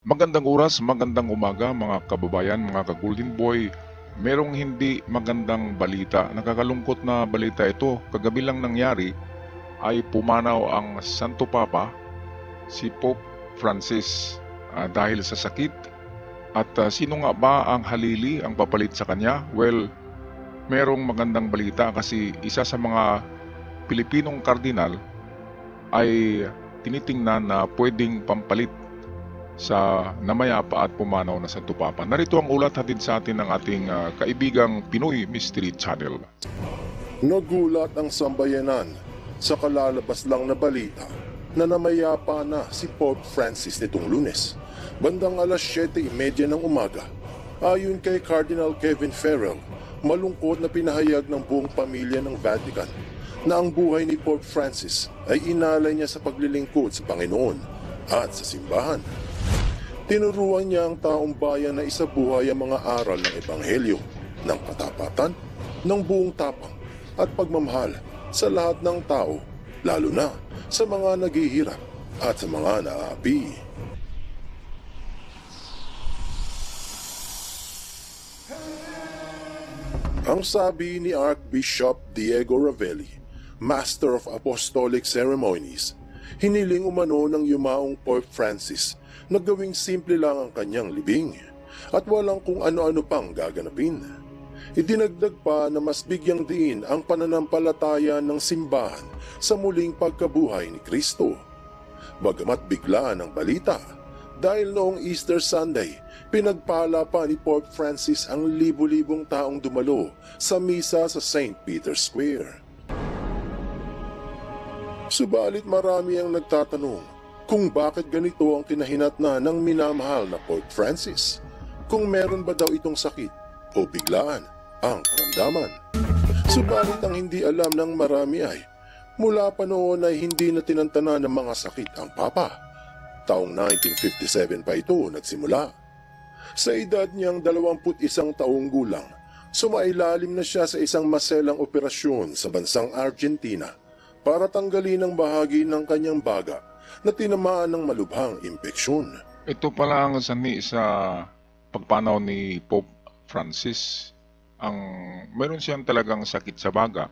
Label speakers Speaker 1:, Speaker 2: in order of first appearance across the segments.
Speaker 1: Magandang oras, magandang umaga mga kababayan, mga ka-Golden Boy. Merong hindi magandang balita. Nakakalungkot na balita ito. Kagabi lang nangyari ay pumanaw ang Santo Papa, si Pope Francis, dahil sa sakit. At sino nga ba ang halili ang papalit sa kanya? Well, merong magandang balita kasi isa sa mga Pilipinong kardinal ay tinitingnan na pwedeng pampalit sa namayapa at pumanaw na Santo Papa. Narito ang ulat hatid sa atin ng ating kaibigang Pinoy Mystery Channel.
Speaker 2: Nagulat ang sambayanan sa kalalabas lang na balita na namayapa na si Pope Francis nitong Lunes, bandang alas 7:30 ng umaga. Ayon kay Cardinal Kevin Farrell, malungkot na pinahayag ng buong pamilya ng Vatican na ang buhay ni Pope Francis ay inalay niya sa paglilingkod sa Panginoon at sa simbahan. Tinuruan niya ang taong bayan na isabuhay ang mga aral ng Ebanghelyo, ng katapatan, ng buong tapang at pagmamahal sa lahat ng tao, lalo na sa mga naghihirap at sa mga naaapi. Ang sabi ni Archbishop Diego Ravelli, Master of Apostolic Ceremonies, hiniling umano ng yumaong Pope Francis na gawing simple lang ang kanyang libing at walang kung ano-ano pang gaganapin. Idinagdag pa na mas bigyang diin ang pananampalataya ng simbahan sa muling pagkabuhay ni Kristo. Bagamat biglaan ang balita, dahil noong Easter Sunday, pinagpala pa ni Pope Francis ang libu-libong taong dumalo sa misa sa St. Peter's Square. Subalit marami ang nagtatanong kung bakit ganito ang tinahinatnan ng minamahal na Pope Francis. Kung meron ba daw itong sakit o biglaan ang karamdaman. Subalit ang hindi alam ng marami ay mula pa noon ay hindi na tinantana ng mga sakit ang Papa. Taong 1957 pa ito nagsimula. Sa edad niyang 21 taong gulang, sumailalim na siya sa isang maselang operasyon sa bansang Argentina para tanggalin ang bahagi ng kanyang baga na tinamaan ng malubhang impeksyon.
Speaker 1: Ito pala ang sanhi sa pagpanaw ni Pope Francis. Meron siyang talagang sakit sa baga.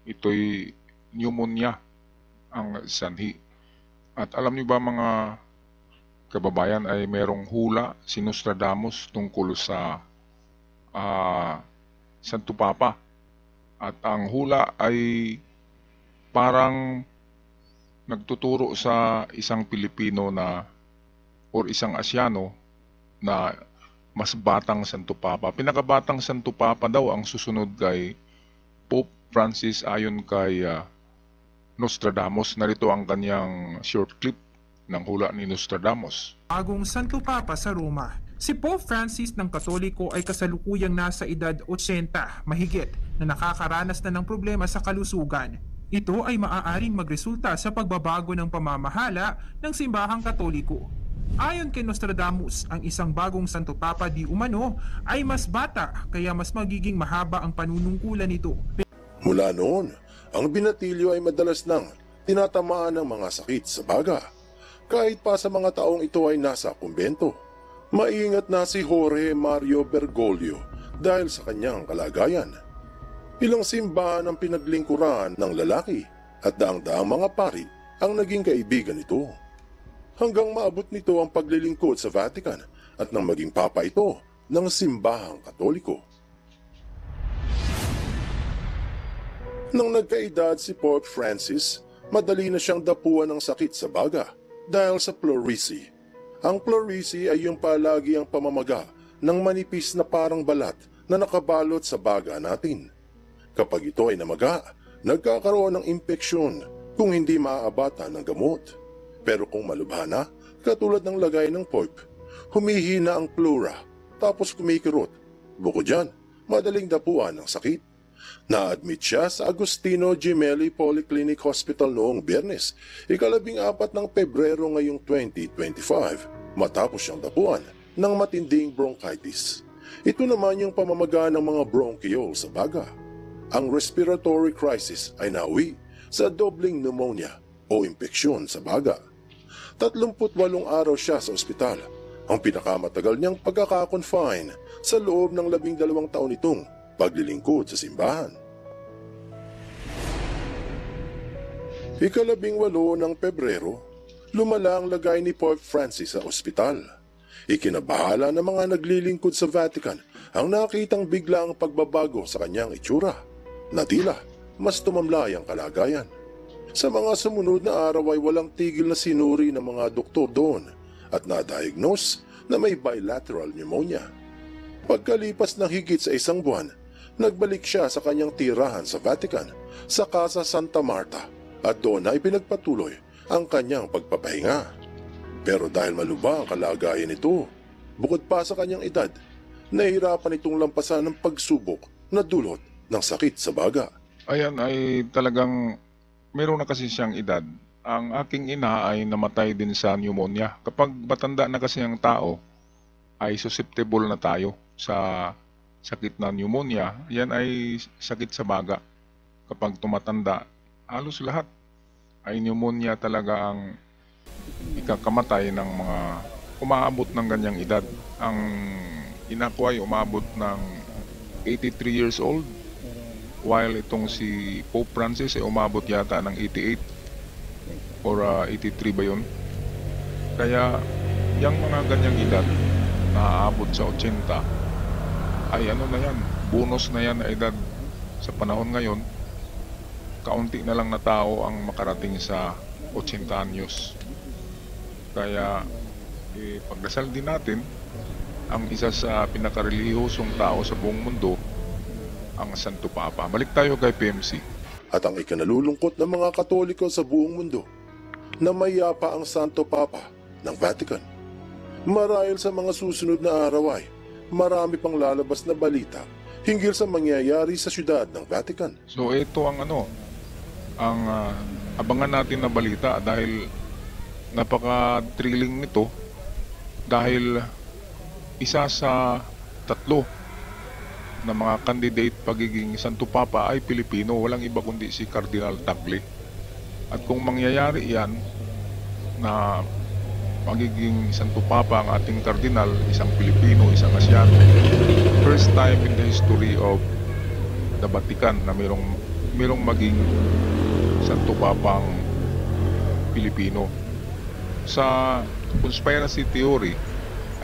Speaker 1: Ito'y pneumonia ang sanhi. At alam niyo ba mga kababayan ay merong hula si Nostradamus tungkol sa Santo Papa. At ang hula ay parang nagtuturo sa isang Pilipino na or isang Asyano na mas batang Santo Papa. Pinakabatang Santo Papa daw ang susunod kay Pope Francis ayon kay Nostradamus. Narito ang kanyang short clip ng hula ni Nostradamus.
Speaker 3: Bagong Santo Papa sa Roma. Si Pope Francis ng Katoliko ay kasalukuyang nasa edad 80 mahigit na nakakaranas na ng problema sa kalusugan. Ito ay maaaring magresulta sa pagbabago ng pamamahala ng simbahang Katoliko. Ayon kay Nostradamus, ang isang bagong Santo Papa di umano ay mas bata kaya mas magiging mahaba ang panunungkulan nito.
Speaker 2: Mula noon, ang binatilyo ay madalas nang tinatamaan ng mga sakit sa baga. Kahit pa sa mga taong ito ay nasa kumbento. Maingat na si Jorge Mario Bergoglio dahil sa kanyang kalagayan. Ilang simbahan ang pinaglingkuran ng lalaki at daang-daang mga pari ang naging kaibigan nito. Hanggang maabot nito ang paglilingkod sa Vatican at nang maging papa ito ng simbahang Katoliko. Nang nagkaedad si Pope Francis, madali na siyang dapuan ng sakit sa baga dahil sa pleurisy. Ang pleurisy ay yung palagi ang pamamaga ng manipis na parang balat na nakabalot sa baga natin. Kapag ito ay namaga, nagkakaroon ng impeksyon kung hindi maaabatan ng gamot. Pero kung malubha na, katulad ng lagay ng Pope, humihina ang pleura tapos kumikirot. Bukod dyan, madaling dapuan ng sakit. Na-admit siya sa Agustino Gemelli Polyclinic Hospital noong Biyernes, 14 ng Pebrero ngayong 2025, matapos siyang dapuan ng matinding bronchitis. Ito naman yung pamamaga ng mga bronchiole sa baga. Ang respiratory crisis ay nauwi sa dobleng pneumonia o impeksyon sa baga. 38 araw siya sa ospital ang pinakamatagal niyang pagkakakonfine sa loob ng 12 taon itong paglilingkod sa simbahan. Ika-18 ng Pebrero, lumala ang lagay ni Pope Francis sa ospital. Ikinabahala ng mga naglilingkod sa Vatican ang nakitang biglaang pagbabago sa kanyang itsura, na tila mas tumamlay ang kalagayan. Sa mga sumunod na araw ay walang tigil na sinuri ng mga doktor doon at na-diagnose na may bilateral pneumonia. Pagkalipas ng higit sa 1 buwan, nagbalik siya sa kanyang tirahan sa Vatican, sa Casa Santa Marta, at doon ay pinagpatuloy ang kanyang pagpapahinga. Pero dahil malubha ang kalagayan nito, bukod pa sa kanyang edad, nahihirapan itong lampasan ng pagsubok na dulot ng sakit sa baga.
Speaker 1: Ayan ay talagang meron na kasi siyang edad. Ang aking ina ay namatay din sa pneumonia. Kapag matanda na kasi ang tao, ay susceptible na tayo sa sakit na pneumonia. Yan ay sakit sa baga. Kapag tumatanda, halos lahat ay pneumonia talaga ang ikakamatay ng mga umaabot ng ganyang edad. Ang ina ko ay umabot ng 83 years old, while itong si Pope Francis ay umabot yata ng 88 or 83 ba yun. Kaya yung mga ganyang edad na aabot sa 80 ay ano na yan, bonus na yan na edad. Sa panahon ngayon, kaunti na lang na tao ang makarating sa 80 anyos. Kaya pagdasal din natin ang isa sa pinakarelihiyosong tao sa buong mundo, ang Santo Papa. Balik tayo kay PMC.
Speaker 2: At ang ikanalulungkot ng mga Katoliko sa buong mundo, na mayapa ang Santo Papa ng Vatican. Marahil sa mga susunod na araw ay marami pang lalabas na balita hinggil sa mangyayari sa syudad ng Vatican.
Speaker 1: So ito ang ang abangan natin na balita dahil napaka-thrilling nito, dahil isa sa 3 na mga candidate pagiging Santo Papa ay Pilipino, walang iba kundi si Cardinal Tagle. At kung mangyayari yan na magiging Santo Papa ang ating Cardinal, isang Pilipino, isang Asyano, first time in the history of the Vatican na merong maging Santo Papang Pilipino. Sa conspiracy theory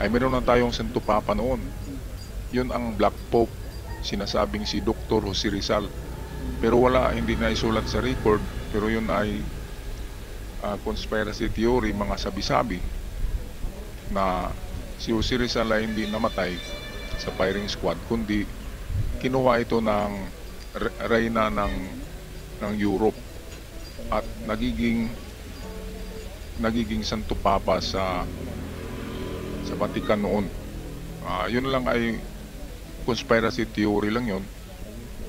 Speaker 1: ay meron na tayong Santo Papa noon. Yun ang Black Pope, sinasabing si Dr. Jose Rizal. Pero hindi na isulat sa record, pero yun ay conspiracy theory, mga sabi-sabi na si Jose Rizal ay hindi namatay sa firing squad, kundi kinuha ito ng reyna ng Europe at nagiging Santo Papa sa Vatican noon. Yun lang ay conspiracy theory lang yun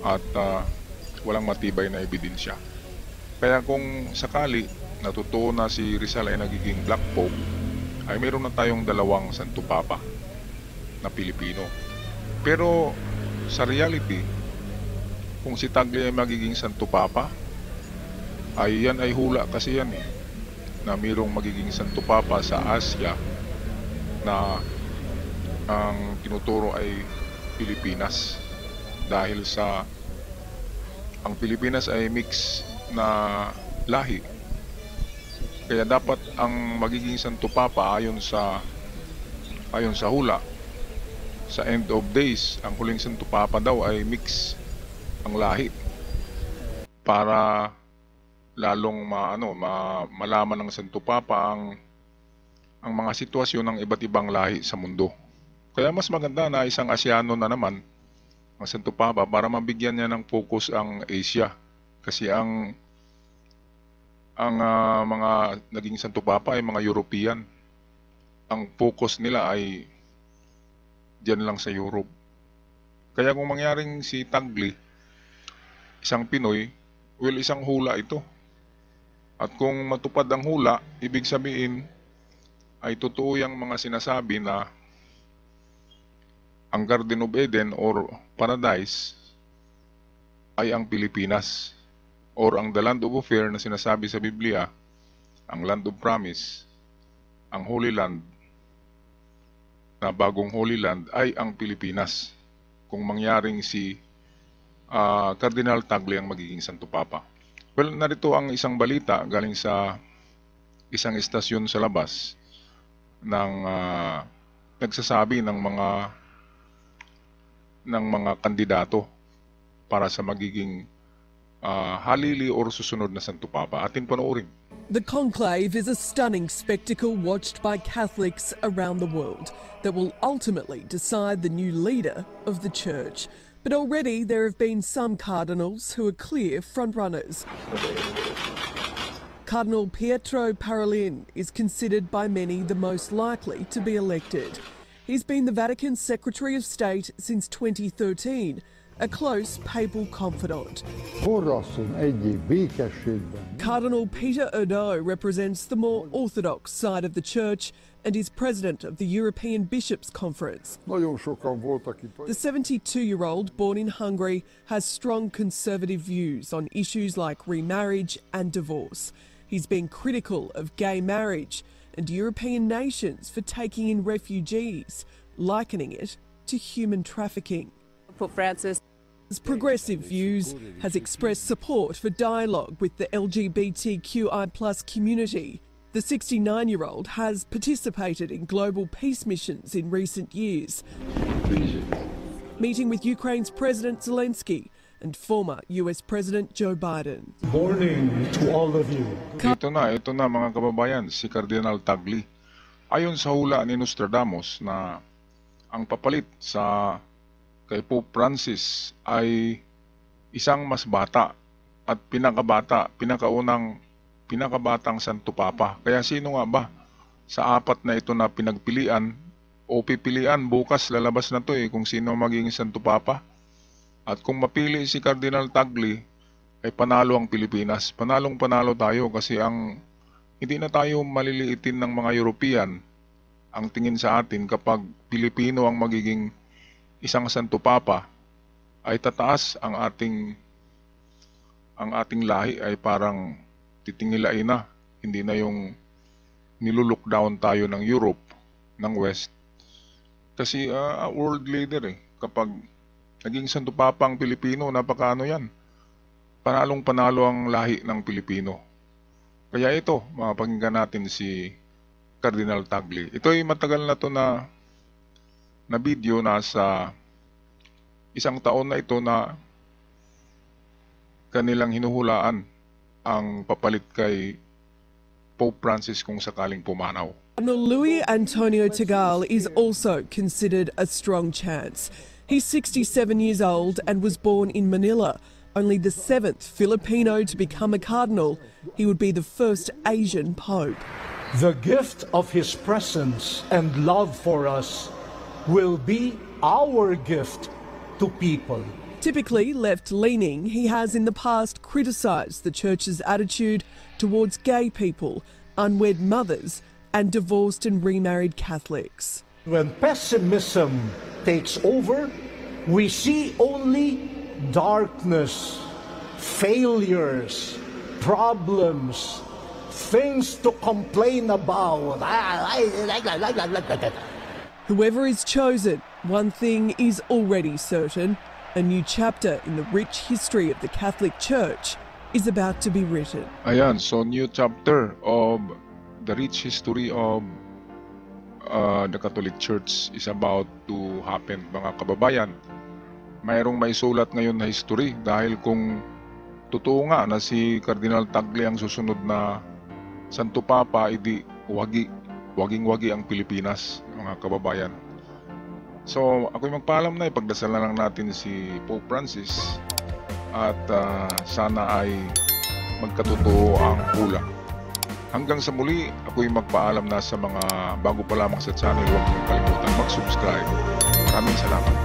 Speaker 1: at walang matibay na ebidensya. Kaya kung sakali natutuo na si Rizal ay nagiging Black Pope, ay meron na tayong 2 Santo Papa na Pilipino. Pero sa reality, kung si Tagle ay magiging Santo Papa, ay yan ay hula kasi yan na mayroong magiging Santo Papa sa Asia na ang tinuturo ay Pilipinas, dahil ang Pilipinas ay mix na lahi. Kaya dapat ang magiging Santo Papa ayon sa hula, sa end of days, ang huling Santo Papa daw ay mix ang lahi para lalong malaman ng Santo Papa ang mga sitwasyon ng iba't ibang lahi sa mundo. Kaya mas maganda na isang Asyano na naman ang Santo Papa para mabigyan niya ng focus ang Asia. Kasi ang mga naging Santo Papa ay mga European. Ang focus nila ay diyan lang sa Europe. Kaya kung mangyaring si Tagle, isang Pinoy, isang hula ito. At kung matupad ang hula, ibig sabihin ay totoo yung mga sinasabi na ang Garden of Eden or Paradise ay ang Pilipinas, or ang the land of Ophir na sinasabi sa Biblia, ang land of promise, ang Holy Land, na bagong Holy Land ay ang Pilipinas. Kung mangyaring si Cardinal Tagle ang magiging Santo Papa. Well, narito ang isang balita galing sa isang istasyon sa labas ng nagsasabi ng mga kandidato para sa magiging halili or susunod na Santo Papa. Atin panoorin.
Speaker 4: The conclave is a stunning spectacle watched by Catholics around the world that will ultimately decide the new leader of the Church. But already there have been some cardinals who are clear frontrunners. Cardinal Pietro Parolin is considered by many the most likely to be elected. He's been the Vatican's Secretary of State since 2013, a close papal confidant. Cardinal Peter Erdo represents the more orthodox side of the Church and is president of the European Bishops' Conference. The 72-year-old, born in Hungary, has strong conservative views on issues like remarriage and divorce. He's been critical of gay marriage and European nations for taking in refugees, likening it to human trafficking.
Speaker 5: Pope Francis
Speaker 4: His progressive views has expressed support for dialogue with the LGBTQI+ community. The 69-year-old has participated in global peace missions in recent years, meeting with Ukraine's President Zelensky and former US President Joe Biden.
Speaker 6: Morning to all of you.
Speaker 1: Ito na mga kababayan, si Cardinal Tagle. Ayon sa hula ni Nostradamus na ang papalit sa kay Pope Francis ay isang mas bata at pinakabatang Santo Papa. Kaya sino nga ba sa apat na ito na pinagpilian o pipilian, bukas lalabas na to kung sino magiging Santo Papa. At kung mapili si Cardinal Tagle ay panalo ang Pilipinas. Panalo tayo kasi hindi na tayo maliliitin ng mga European ang tingin sa atin kapag Pilipino ang magiging isang Santo Papa ay tataas ang ating lahi ay parang titingilain na. Hindi na yung nilulook down tayo ng Europe, ng West. Kasi world leader kapag naging Santo Papa ang Pilipino, napakaano yan. Panalo ang lahi ng Pilipino. Kaya ito, mapakinggan natin si Cardinal Tagle. Ito ay matagal na to na video, nasa isang taon na ito na kanilang hinuhulaan ang papalit kay Pope Francis kung sakaling pumanaw.
Speaker 4: Luis Antonio Tagle is also considered a strong chance. He's 67 years old and was born in Manila, only the 7th Filipino to become a cardinal. He would be the first Asian pope.
Speaker 6: The gift of his presence and love for us will be our gift to people.
Speaker 4: Typically left-leaning, he has in the past criticised the Church's attitude towards gay people, unwed mothers and divorced and remarried Catholics.
Speaker 6: When pessimism takes over, we see only darkness, failures, problems, things to complain about.
Speaker 4: Whoever is chosen, one thing is already certain. A new chapter in the rich history of the Catholic Church is about to be written.
Speaker 1: Ayan, so new chapter of the rich history of the Catholic Church is about to happen, mga kababayan. Mayroong may sulat ngayon na history dahil kung totoo nga na si Cardinal Tagle ang susunod na Santo Papa, hindi waging-wagi ang Pilipinas, mga kababayan. So ako'y magpaalam na, ipagdasal na lang natin si Pope Francis at sana ay magkatotoo ang hula. Hanggang sa muli, ako'y magpaalam na sa mga bago pa lamang sa channel. Huwag niyong kalimutan mag-subscribe. Maraming salamat.